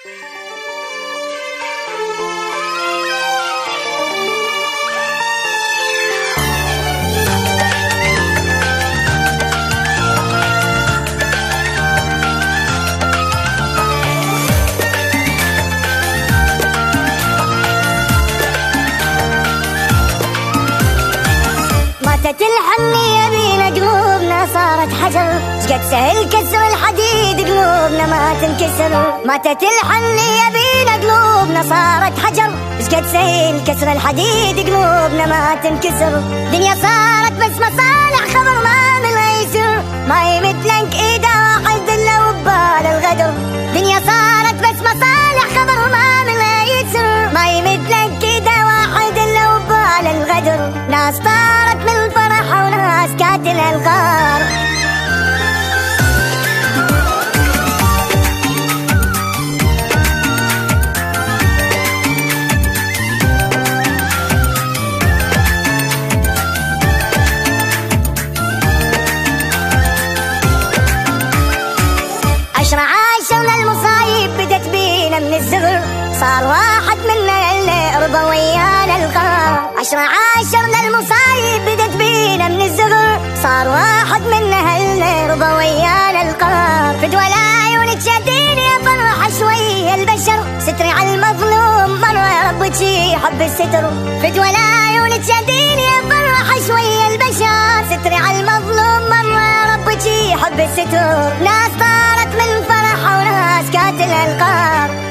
ماتت الحنية بينا قلوبنا صارت حجر، شقد سهل كسر الحديد قلوبنا ما تنكسر. ماتت الحنية بينا قلوبنا صارت حجر، شقد سهل كسر الحديد قلوبنا ما تنكسر. دنيا صارت بس مصالح خبر ما من يسر، ما يمثلك ايده واحد الا وبال الغدر. دنيا صارت بس مصالح خبر ما من يسر، ما يمثلك ايده واحد الا وبال الغدر. ناس طارت من الفرح وناس كاتل الغار. عاشرنا المصايب بدت بينا من الزغر، صار واحد منا اللي قربه ويانا القرار. عاشرنا المصايب بدت بينا من الزغر، صار واحد منا اللي قربه ويانا القرار. فدوى العيون تشديني يا فرحة شوية البشر، ستري على المظلوم مرة يا رب شي حب الستر. فدوى العيون تشديني يا فرحة شوية البشر، ستري على المظلوم مرة يا رب شي حب الستر. ناس طارت من فرحة وناس كاتل القار.